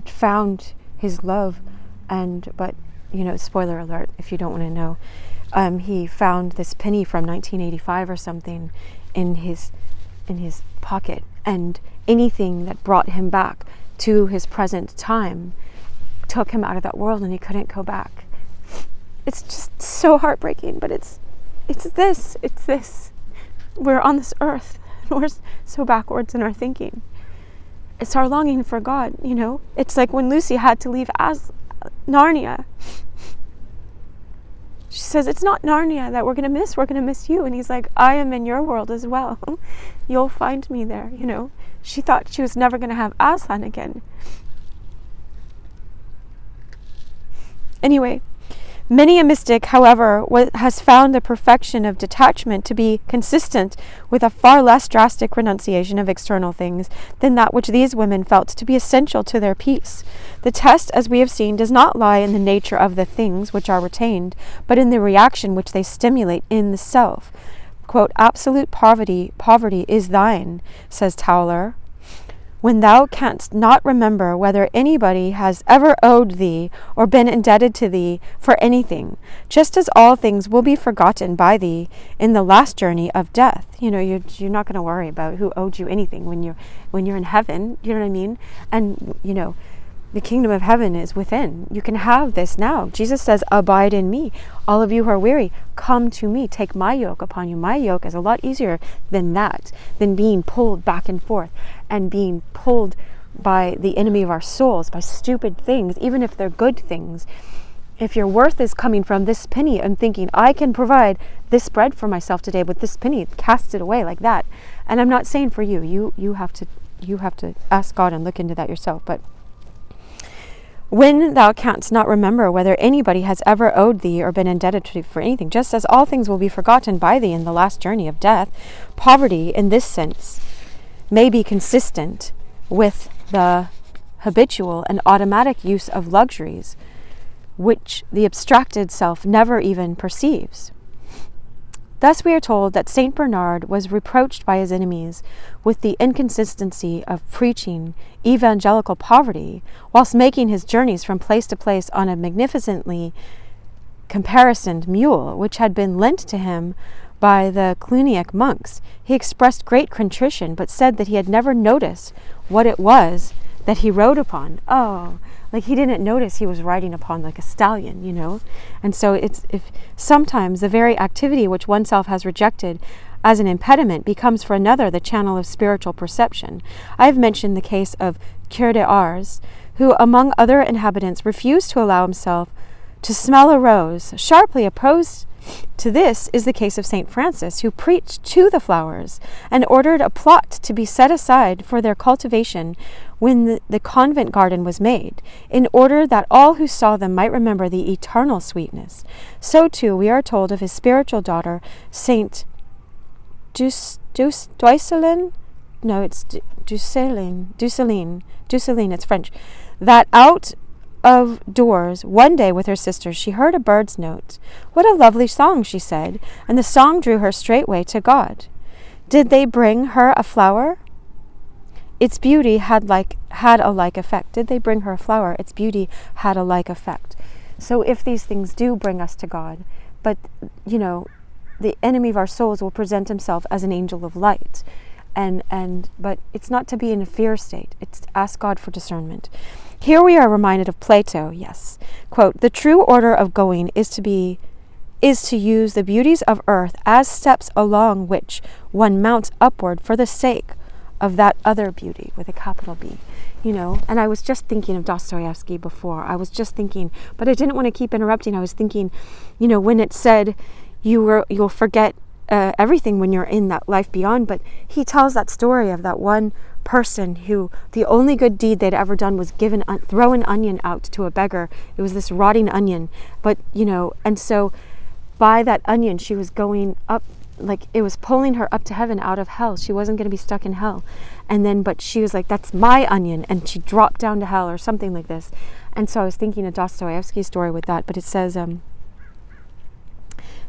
found his love, but spoiler alert if you don't want to know, he found this penny from 1985 or something in his pocket, and anything that brought him back to his present time took him out of that world, and he couldn't go back. It's just so heartbreaking, but it's this. We're on this earth, and we're so backwards in our thinking. It's our longing for God, It's like when Lucy had to leave as Narnia. She says, it's not Narnia that we're going to miss you. And he's like, I am in your world as well. You'll find me there, She thought she was never going to have Aslan again. Anyway, many a mystic, however, has found the perfection of detachment to be consistent with a far less drastic renunciation of external things than that which these women felt to be essential to their peace. The test, as we have seen, does not lie in the nature of the things which are retained, but in the reaction which they stimulate in the self. Quote, absolute poverty is thine, says Tauler, when thou canst not remember whether anybody has ever owed thee or been indebted to thee for anything, just as all things will be forgotten by thee in the last journey of death. You're not going to worry about who owed you anything when you're in heaven. You know what I mean? And the kingdom of heaven is within. You can have this now. Jesus says, abide in me. All of you who are weary, come to me. Take my yoke upon you. My yoke is a lot easier than being pulled back and forth and being pulled by the enemy of our souls, by stupid things, even if they're good things. If your worth is coming from this penny and thinking, I can provide this bread for myself today with this penny, cast it away like that. And I'm not saying for you. You have to ask God and look into that yourself. But when thou canst not remember whether anybody has ever owed thee or been indebted to thee for anything, just as all things will be forgotten by thee in the last journey of death, poverty, in this sense, may be consistent with the habitual and automatic use of luxuries, which the abstracted self never even perceives. Thus we are told that Saint Bernard was reproached by his enemies with the inconsistency of preaching evangelical poverty, whilst making his journeys from place to place on a magnificently caparisoned mule, which had been lent to him by the Cluniac monks. He expressed great contrition, but said that he had never noticed what it was that he rode upon. Like he didn't notice he was riding upon like a stallion, And so if sometimes the very activity which oneself has rejected as an impediment becomes for another the channel of spiritual perception. I have mentioned the case of Cœur d'Ars, who among other inhabitants refused to allow himself to smell a rose. Sharply opposed to this is the case of St. Francis, who preached to the flowers and ordered a plot to be set aside for their cultivation when the convent garden was made, in order that all who saw them might remember the eternal sweetness. So too we are told of his spiritual daughter, Saint Ducelin, it's French, that out of doors one day with her sisters she heard a bird's note. What a lovely song, she said, and the song drew her straightway to God. Did they bring her a flower? Its beauty had a like effect. Did they bring her a flower? Its beauty had a like effect. So if these things do bring us to God, but the enemy of our souls will present himself as an angel of light. But it's not to be in a fear state. It's to ask God for discernment. Here we are reminded of Plato, yes. Quote, "The true order of going is to use the beauties of earth as steps along which one mounts upward for the sake of that other beauty," with a capital B. And I was just thinking of Dostoevsky before. I was just thinking, but I didn't want to keep interrupting. I was thinking, when it said you'll forget everything when you're in that life beyond. But he tells that story of that one person who the only good deed they'd ever done was throw an onion out to a beggar. It was this rotting onion. But, and so by that onion, she was going up, like it was pulling her up to heaven out of hell. She wasn't going to be stuck in hell. And then, but she was like, that's my onion. And she dropped down to hell or something like this. And so I was thinking of Dostoevsky's story with that. But it says,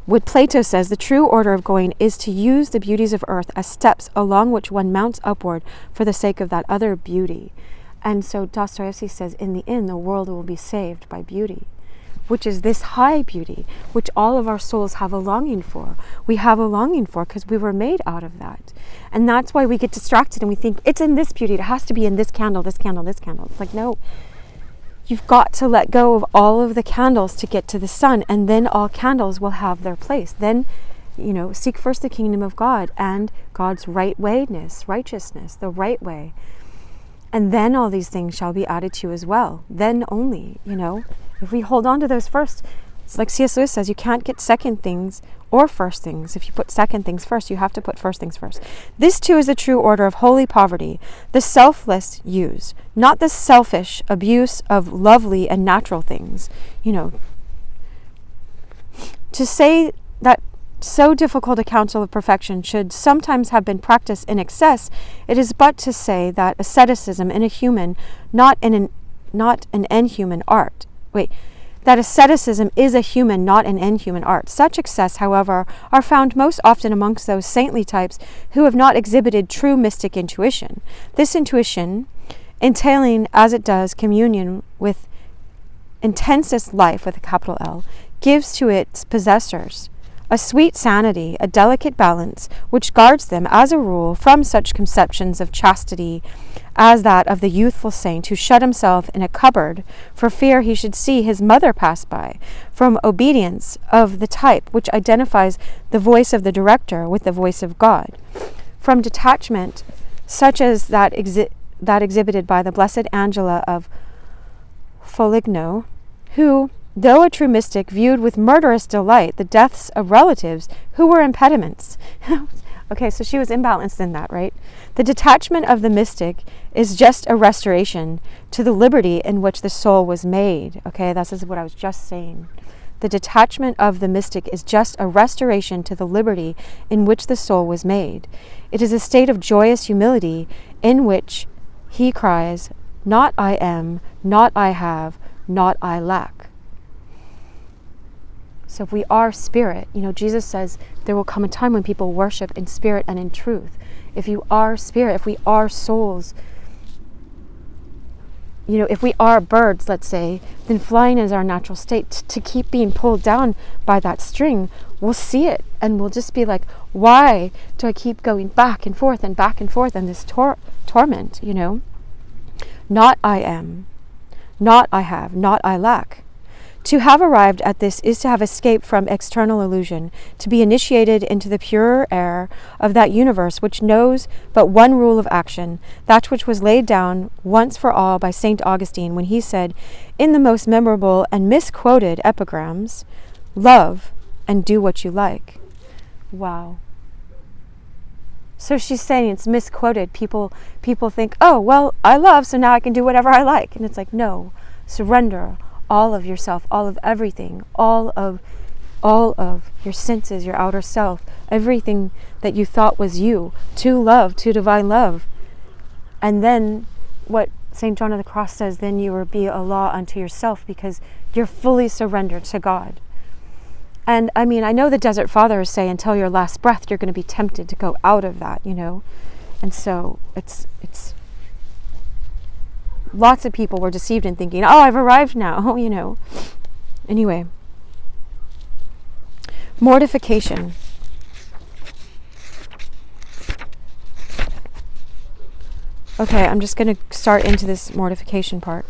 what Plato says, the true order of going is to use the beauties of earth as steps along which one mounts upward for the sake of that other beauty. And so Dostoevsky says, in the end, the world will be saved by beauty, which is this high beauty, which all of our souls have a longing for. We have a longing for because we were made out of that. And that's why we get distracted and we think, it's in this beauty. It has to be in this candle, this candle, this candle. It's like, no. You've got to let go of all of the candles to get to the sun, and then all candles will have their place. Then, seek first the kingdom of God and God's righteousness, the right way. And then all these things shall be added to you as well. Then only, if we hold on to those first, it's like C.S. Lewis says, you can't get second things or first things. If you put second things first, you have to put first things first. This too is the true order of holy poverty, the selfless use, not the selfish abuse of lovely and natural things. To say that so difficult a counsel of perfection should sometimes have been practiced in excess, it is but to say that asceticism in a human, not an inhuman art. That asceticism is a human, not an inhuman art. Such excess, however, are found most often amongst those saintly types who have not exhibited true mystic intuition. This intuition, entailing as it does communion with intensest life, with a capital L, gives to its possessors a sweet sanity, a delicate balance, which guards them, as a rule, from such conceptions of chastity as that of the youthful saint who shut himself in a cupboard for fear he should see his mother pass by, from obedience of the type which identifies the voice of the director with the voice of God, from detachment such as that exhibited by the Blessed Angela of Foligno, who, though a true mystic, viewed with murderous delight the deaths of relatives who were impediments. Okay, so she was imbalanced in that, right? The detachment of the mystic is just a restoration to the liberty in which the soul was made. Okay, this is what I was just saying. The detachment of the mystic is just a restoration to the liberty in which the soul was made. It is a state of joyous humility in which he cries, not I am, not I have, not I lack. So if we are spirit, Jesus says there will come a time when people worship in spirit and in truth. If you are spirit, if we are souls, if we are birds, let's say, then flying is our natural state. To keep being pulled down by that string, we'll see it and we'll just be like, why do I keep going back and forth and this torment, Not I am, not I have, not I lack. To have arrived at this is to have escaped from external illusion, to be initiated into the purer air of that universe which knows but one rule of action, that which was laid down once for all by St. Augustine when he said, in the most memorable and misquoted epigrams, love and do what you like. Wow. So she's saying it's misquoted. People think, oh, well, I love, so now I can do whatever I like. And it's like, no, surrender all of yourself, all of everything, all of your senses, your outer self, everything that you thought was you, to love, to divine love. And then what St. John of the Cross says, then you will be a law unto yourself because you're fully surrendered to God. And I mean, I know the Desert Fathers say until your last breath, you're going to be tempted to go out of that, And so it's lots of people were deceived in thinking, oh, I've arrived now, Anyway. Mortification. Okay, I'm just going to start into this mortification part.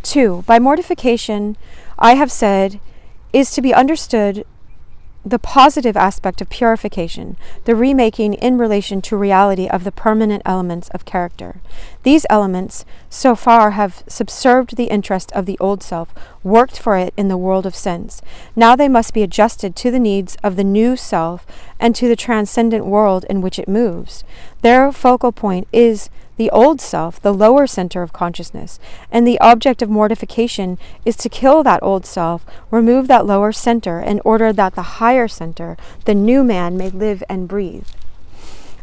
2. By mortification, I have said, is to be understood the positive aspect of purification, the remaking in relation to reality of the permanent elements of character. These elements, so far, have subserved the interest of the old self, worked for it in the world of sense. Now they must be adjusted to the needs of the new self and to the transcendent world in which it moves. Their focal point is the old self, the lower center of consciousness, and the object of mortification is to kill that old self, remove that lower center, in order that the higher center, the new man, may live and breathe.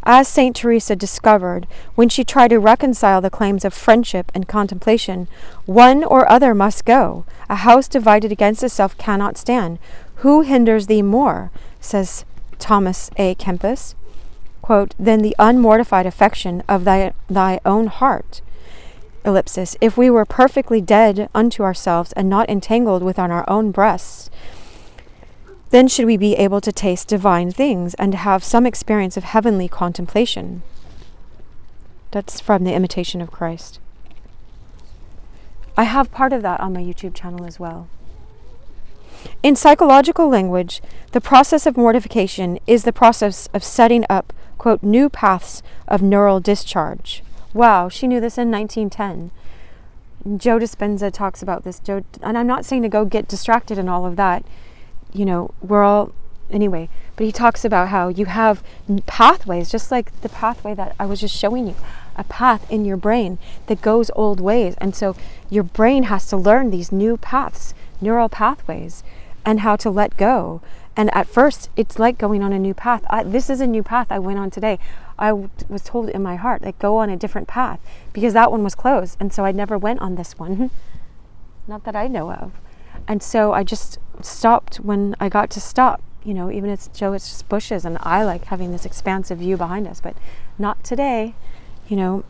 As Saint Teresa discovered when she tried to reconcile the claims of friendship and contemplation, one or other must go. A house divided against itself cannot stand. Who hinders thee more, says Thomas A. Kempis, quote, than the unmortified affection of thy own heart, ellipsis. If we were perfectly dead unto ourselves and not entangled within our own breasts, then should we be able to taste divine things and have some experience of heavenly contemplation. That's from The Imitation of Christ. I have part of that on my YouTube channel as well. In psychological language, the process of mortification is the process of setting up, quote, new paths of neural discharge. Wow, she knew this in 1910. Joe Dispenza talks about this. And I'm not saying to go get distracted and all of that. You know, we're all, anyway. But he talks about how you have pathways, just like the pathway that I was just showing you. A path in your brain that goes old ways. And so your brain has to learn these new paths, neural pathways, and how to let go. And at first, it's like going on a new path. This is a new path I went on today. I was told in my heart, like, go on a different path, because that one was closed. And so I never went on this one. Not that I know of. And so I just stopped when I got to stop. You know, even it's Joe, it's just bushes. And I like having this expansive view behind us, but not today, you know.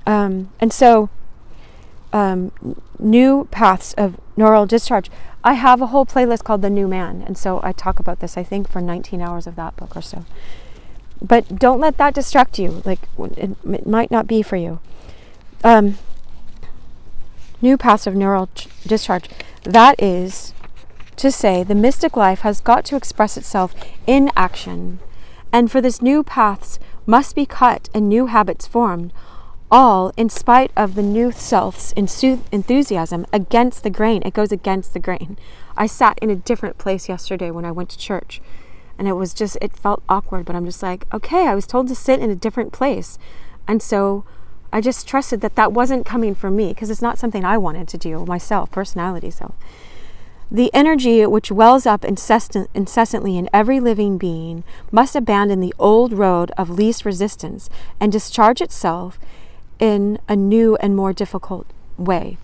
And so new paths of neural discharge. I have a whole playlist called The New Man. And so I talk about this, I think, for 19 hours of that book or so. But don't let that distract you. Like, it might not be for you. New paths of neural discharge. That is to say, the mystic life has got to express itself in action. And for this new paths must be cut and new habits formed. All in spite of the new self's enthusiasm against the grain. It goes against the grain. I sat in a different place yesterday when I went to church. And it felt awkward. But I'm just like, okay, I was told to sit in a different place. And so I just trusted that that wasn't coming from me. Because it's not something I wanted to do myself, personality self. The energy which wells up incessantly in every living being must abandon the old road of least resistance and discharge itself in a new and more difficult way.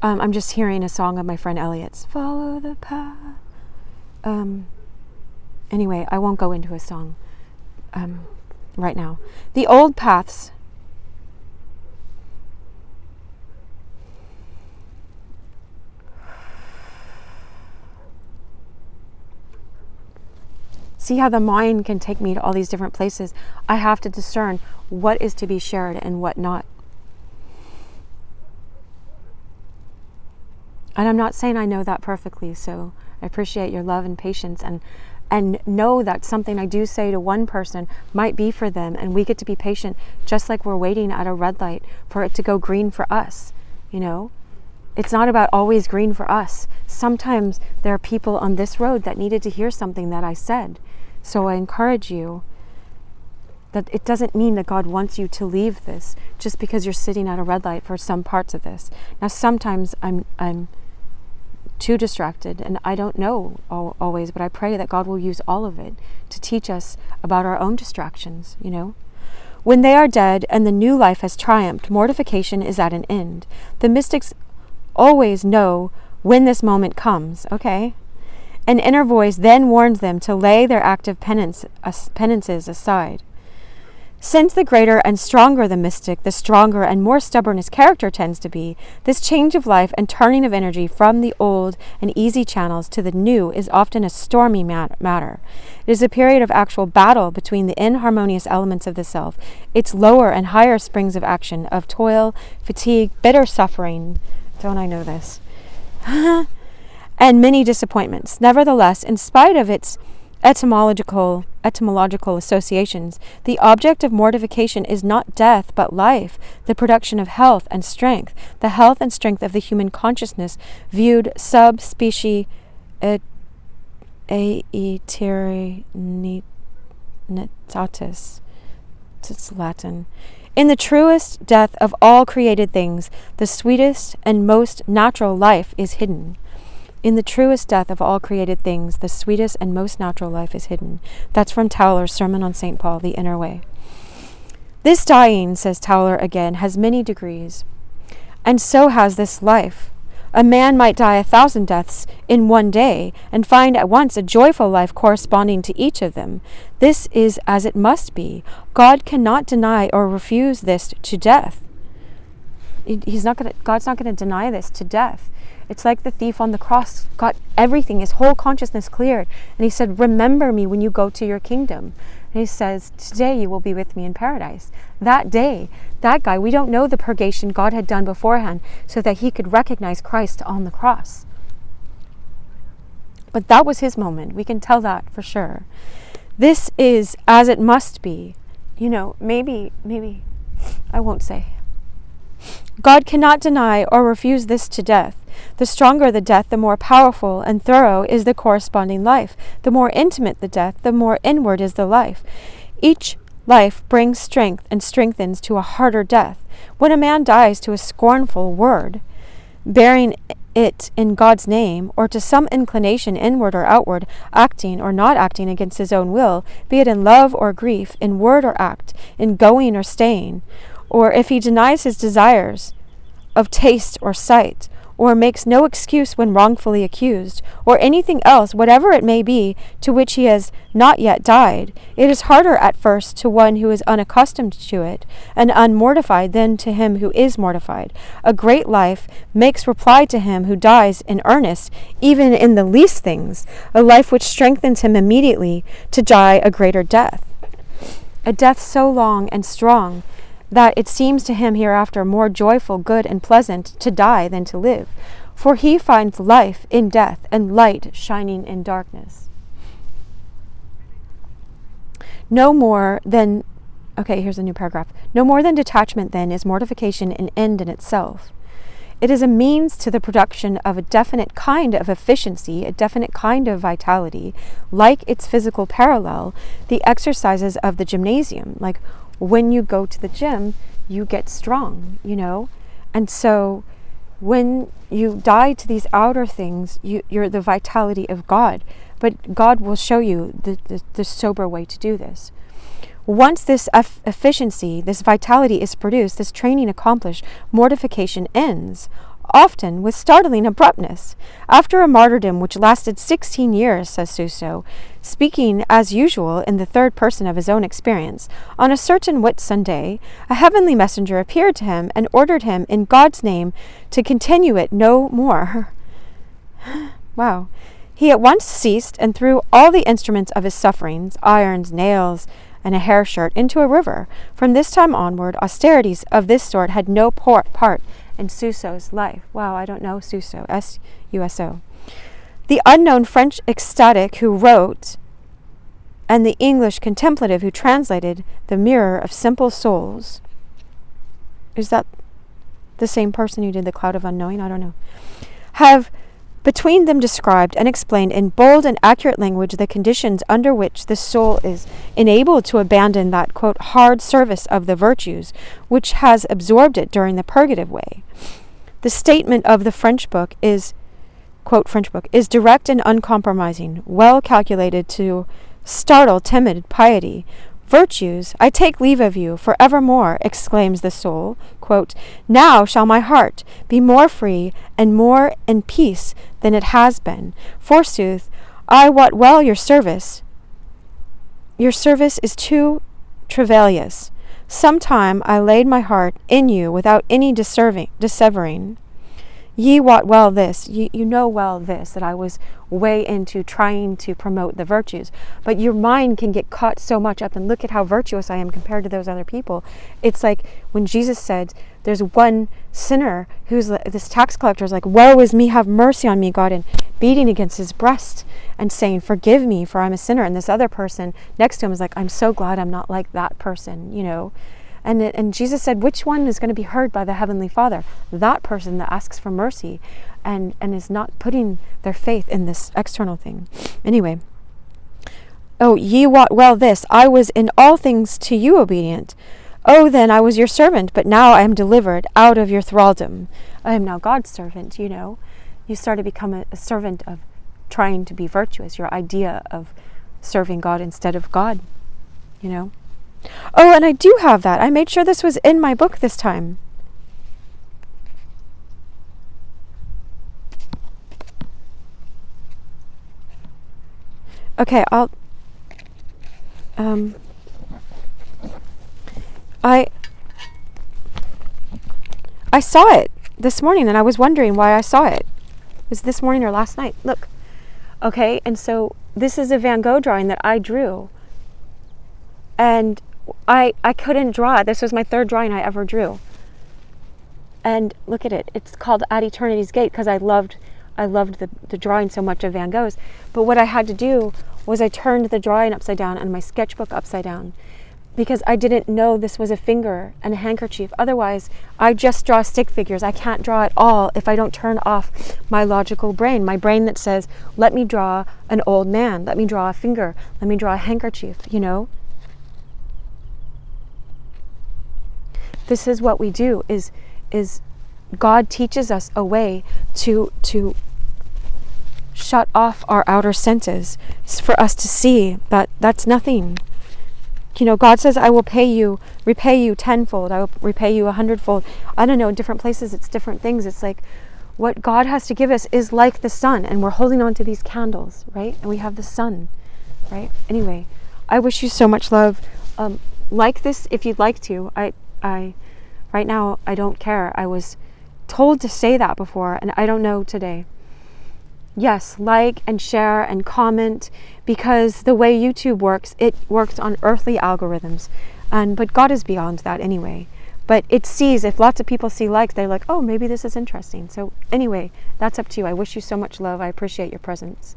I'm just hearing a song of my friend Elliot's, Follow the Path. Anyway, I won't go into a song right now. The old paths see how the mind can take me to all these different places. I have to discern what is to be shared and what not. And I'm not saying I know that perfectly, so I appreciate your love and patience and know that something I do say to one person might be for them, and we get to be patient just like we're waiting at a red light for it to go green for us, you know? It's not about always green for us. Sometimes there are people on this road that needed to hear something that I said. So I encourage you that it doesn't mean that God wants you to leave this just because you're sitting at a red light for some parts of this. Now, sometimes I'm too distracted and I don't know always, but I pray that God will use all of it to teach us about our own distractions, you know. When they are dead and the new life has triumphed, mortification is at an end. The mystics always know when this moment comes, okay? An inner voice then warns them to lay their active penances aside. Since the greater and stronger the mystic, the stronger and more stubborn his character tends to be, this change of life and turning of energy from the old and easy channels to the new is often a stormy matter. It is a period of actual battle between the inharmonious elements of the self, its lower and higher springs of action, of toil, fatigue, bitter suffering. Don't I know this? And many disappointments. Nevertheless, in spite of its etymological associations, the object of mortification is not death but life, the production of health and strength, the health and strength of the human consciousness viewed sub specie aeternitatis. It's Latin. In the truest death of all created things, the sweetest and most natural life is hidden. In the truest death of all created things, the sweetest and most natural life is hidden. That's from Tauler's Sermon on St. Paul, The Inner Way. This dying, says Tauler again, has many degrees. And so has this life. A man might die 1,000 deaths in one day and find at once a joyful life corresponding to each of them. This is as it must be. God cannot deny or refuse this to death. God's not going to deny this to death. It's like the thief on the cross got everything, his whole consciousness cleared. And he said, remember me when you go to your kingdom. And he says, today you will be with me in paradise. That day, that guy, we don't know the purgation God had done beforehand so that he could recognize Christ on the cross. But that was his moment. We can tell that for sure. This is as it must be. Maybe, I won't say. God cannot deny or refuse this to death. The stronger the death, the more powerful and thorough is the corresponding life. The more intimate the death, the more inward is the life. Each life brings strength and strengthens to a harder death. When a man dies to a scornful word, bearing it in God's name, or to some inclination inward or outward, acting or not acting against his own will, be it in love or grief, in word or act, in going or staying, or if he denies his desires of taste or sight, or makes no excuse when wrongfully accused, or anything else, whatever it may be, to which he has not yet died, it is harder at first to one who is unaccustomed to it, and unmortified, than to him who is mortified. A great life makes reply to him who dies in earnest, even in the least things, a life which strengthens him immediately to die a greater death. A death so long and strong that it seems to him hereafter more joyful, good, and pleasant to die than to live. For he finds life in death and light shining in darkness. No more than detachment, then, is mortification an end in itself. It is a means to the production of a definite kind of efficiency, a definite kind of vitality, like its physical parallel, the exercises of the gymnasium. Like, when you go to the gym, you get strong, And so when you die to these outer things, you're the vitality of God. But God will show you the sober way to do this. Once this efficiency, this vitality is produced, this training accomplished, mortification ends, often with startling abruptness. After a martyrdom which lasted 16 years, says Suso, speaking as usual in the third person of his own experience, on a certain Whitsunday, a heavenly messenger appeared to him and ordered him in God's name to continue it no more. Wow. He at once ceased and threw all the instruments of his sufferings, irons, nails, and a hair shirt, into a river. From this time onward, austerities of this sort had no part in Suso's life. Wow, I don't know Suso, S-U-S-O. The unknown French ecstatic who wrote, and the English contemplative who translated The Mirror of Simple Souls. Is that the same person who did The Cloud of Unknowing? I don't know. Have between them described and explained in bold and accurate language the conditions under which the soul is enabled to abandon that, quote, hard service of the virtues which has absorbed it during the purgative way. The statement of the French book is, quote, French book, is direct and uncompromising, well calculated to startle timid piety. Virtues, I take leave of you for evermore, exclaims the soul. Quote, now shall my heart be more free and more in peace than it has been. Forsooth, I wot well your service. Your service is too travailous. Sometime I laid my heart in you without any dissevering. Ye wot well this, you know well this, that I was way into trying to promote the virtues. But your mind can get caught so much up and look at how virtuous I am compared to those other people. It's like when Jesus said, there's one sinner who's this tax collector is like, woe is me, have mercy on me, God, and beating against his breast and saying, forgive me, for I'm a sinner. And this other person next to him is like, I'm so glad I'm not like that person, you know. And Jesus said, which one is going to be heard by the Heavenly Father? That person that asks for mercy and is not putting their faith in this external thing. Anyway. Oh, ye wot well this, I was in all things to you obedient. Oh, then I was your servant, but now I am delivered out of your thraldom. I am now God's servant, you know. You start to become a servant of trying to be virtuous, your idea of serving God instead of God, you know. Oh, and I do have that. I made sure this was in my book this time. Okay, I saw it this morning and I was wondering why I saw it. It was this morning or last night. Look. Okay, and so this is a Van Gogh drawing that I drew. And I couldn't draw it. This was my third drawing I ever drew. And look at it. It's called At Eternity's Gate because I loved the drawing so much of Van Gogh's. But what I had to do was I turned the drawing upside down and my sketchbook upside down because I didn't know this was a finger and a handkerchief. Otherwise, I just draw stick figures. I can't draw at all if I don't turn off my logical brain, my brain that says, let me draw an old man, let me draw a finger, let me draw a handkerchief, you know? This is what we do, is God teaches us a way to shut off our outer senses. It's for us to see that that's nothing. You know, God says, I will repay you tenfold. I will repay you 100-fold. I don't know, in different places it's different things. It's like what God has to give us is like the sun, and we're holding on to these candles, right? And we have the sun, right? Anyway, I wish you so much love. Like this if you'd like to. I right now I don't care. I was told to say that before and I don't know today. Yes, like and share and comment, because the way YouTube works, it works on earthly algorithms, but God is beyond that anyway. But it sees, if lots of people see likes, they're like, oh, maybe this is interesting. So anyway, that's up to you. I wish you so much love. I appreciate your presence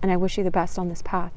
and I wish you the best on this path.